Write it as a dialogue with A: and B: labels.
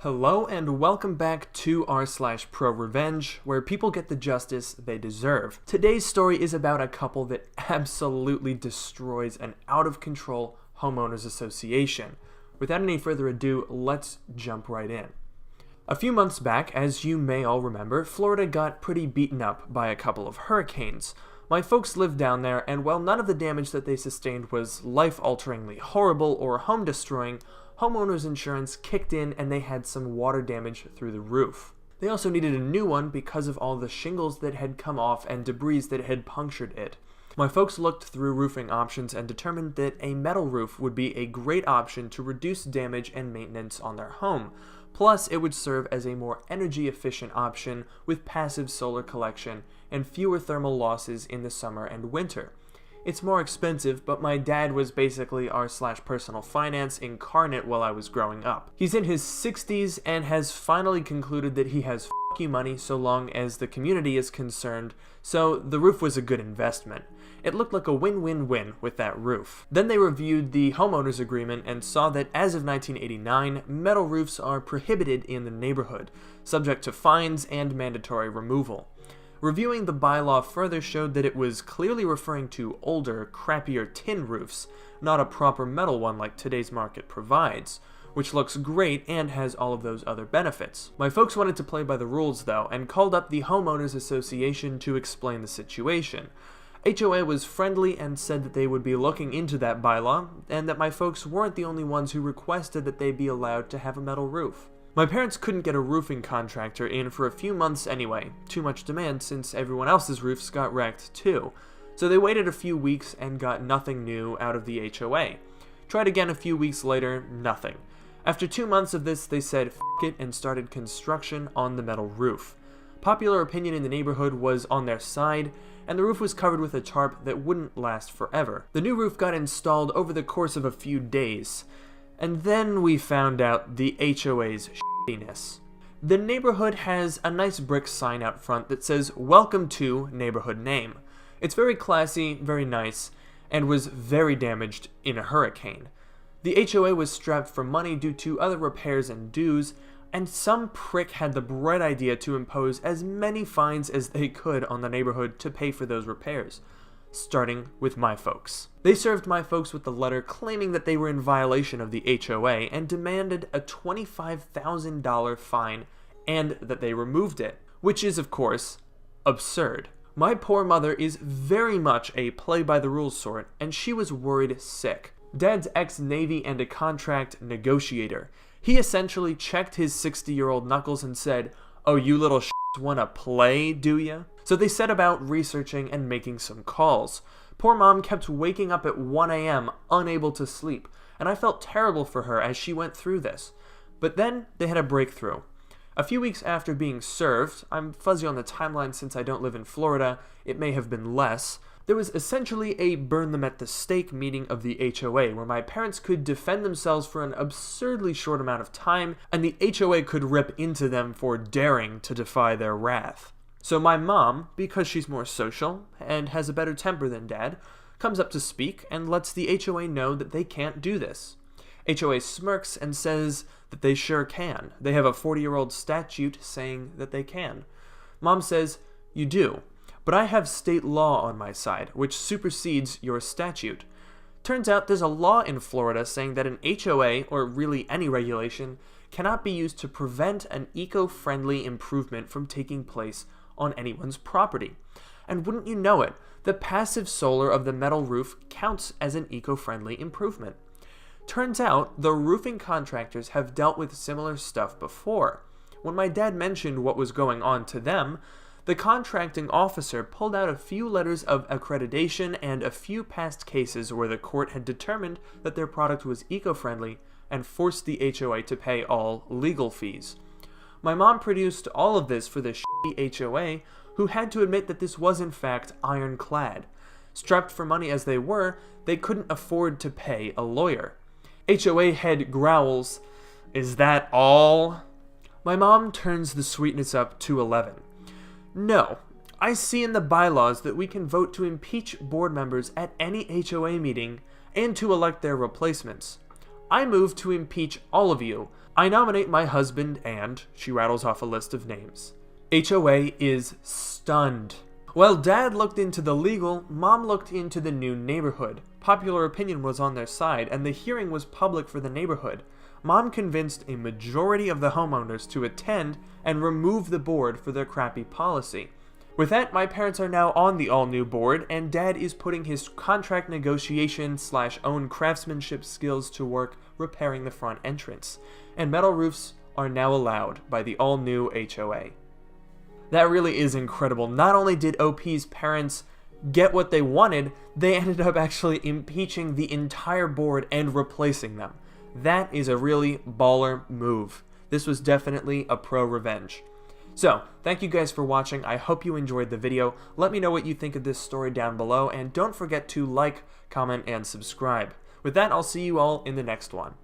A: Hello and welcome back to r/ProRevenge, where people get the justice they deserve. Today's story is about a couple that absolutely destroys an out-of-control homeowners association. Without any further ado, let's jump right in. A few months back, as you may all remember, Florida got pretty beaten up by a couple of hurricanes. My folks lived down there, and while none of the damage that they sustained was life-alteringly horrible or home-destroying, homeowners insurance kicked in and they had some water damage through the roof. They also needed a new one because of all the shingles that had come off and debris that had punctured it. My folks looked through roofing options and determined that a metal roof would be a great option to reduce damage and maintenance on their home. Plus, it would serve as a more energy-efficient option with passive solar collection and fewer thermal losses in the summer and winter. It's more expensive, but my dad was basically r/personal finance incarnate while I was growing up. He's in his 60s and has finally concluded that he has f*** you money so long as the community is concerned, so the roof was a good investment. It looked like a win-win-win with that roof. Then they reviewed the homeowners agreement and saw that as of 1989, metal roofs are prohibited in the neighborhood, subject to fines and mandatory removal. Reviewing the bylaw further showed that it was clearly referring to older, crappier tin roofs, not a proper metal one like today's market provides, which looks great and has all of those other benefits. My folks wanted to play by the rules though, and called up the Homeowners Association to explain the situation. HOA was friendly and said that they would be looking into that bylaw, and that my folks weren't the only ones who requested that they be allowed to have a metal roof. My parents couldn't get a roofing contractor in for a few months anyway, too much demand since everyone else's roofs got wrecked too. So they waited a few weeks and got nothing new out of the HOA. Tried again a few weeks later, nothing. After 2 months of this, they said f*** it and started construction on the metal roof. Popular opinion in the neighborhood was on their side, and the roof was covered with a tarp that wouldn't last forever. The new roof got installed over the course of a few days. And then we found out the HOA's shittiness. The neighborhood has a nice brick sign out front that says, "Welcome to neighborhood name." It's very classy, very nice, and was very damaged in a hurricane. The HOA was strapped for money due to other repairs and dues, and some prick had the bright idea to impose as many fines as they could on the neighborhood to pay for those repairs. Starting with my folks. They served my folks with a letter claiming that they were in violation of the HOA and demanded a $25,000 fine and that they removed it, which is, of course, absurd. My poor mother is very much a play-by-the-rules sort, and she was worried sick. Dad's ex-Navy and a contract negotiator. He essentially checked his 60-year-old knuckles and said, "Oh, you little wanna play, do ya?" So they set about researching and making some calls. Poor mom kept waking up at 1 a.m. unable to sleep, and I felt terrible for her as she went through this. But then they had a breakthrough. A few weeks after being served, I'm fuzzy on the timeline since I don't live in Florida, it may have been less, there was essentially a burn them at the stake meeting of the HOA where my parents could defend themselves for an absurdly short amount of time, and the HOA could rip into them for daring to defy their wrath. So my mom, because she's more social and has a better temper than Dad, comes up to speak and lets the HOA know that they can't do this. HOA smirks and says that they sure can. They have a 40-year-old statute saying that they can. Mom says, "You do. But I have state law on my side, which supersedes your statute." Turns out there's a law in Florida saying that an HOA, or really any regulation, cannot be used to prevent an eco-friendly improvement from taking place on anyone's property. And wouldn't you know it, the passive solar of the metal roof counts as an eco-friendly improvement. Turns out the roofing contractors have dealt with similar stuff before. When my dad mentioned what was going on to them, the contracting officer pulled out a few letters of accreditation and a few past cases where the court had determined that their product was eco-friendly and forced the HOA to pay all legal fees. My mom produced all of this for the shitty HOA, who had to admit that this was in fact ironclad. Strapped for money as they were, they couldn't afford to pay a lawyer. HOA head growls, "Is that all?" My mom turns the sweetness up to 11. "No, I see in the bylaws that we can vote to impeach board members at any HOA meeting and to elect their replacements. I move to impeach all of you, I nominate my husband and, she rattles off a list of names. HOA is stunned. While Dad looked into the legal, Mom looked into the new neighborhood. Popular opinion was on their side, and the hearing was public for the neighborhood. Mom convinced a majority of the homeowners to attend and remove the board for their crappy policy. With that, my parents are now on the all-new board, and Dad is putting his contract negotiation / own craftsmanship skills to work repairing the front entrance. And metal roofs are now allowed by the all-new HOA. That really is incredible. Not only did OP's parents get what they wanted, they ended up actually impeaching the entire board and replacing them. That is a really baller move. This was definitely a pro-revenge. So, thank you guys for watching. I hope you enjoyed the video. Let me know what you think of this story down below, and don't forget to like, comment, and subscribe. With that, I'll see you all in the next one.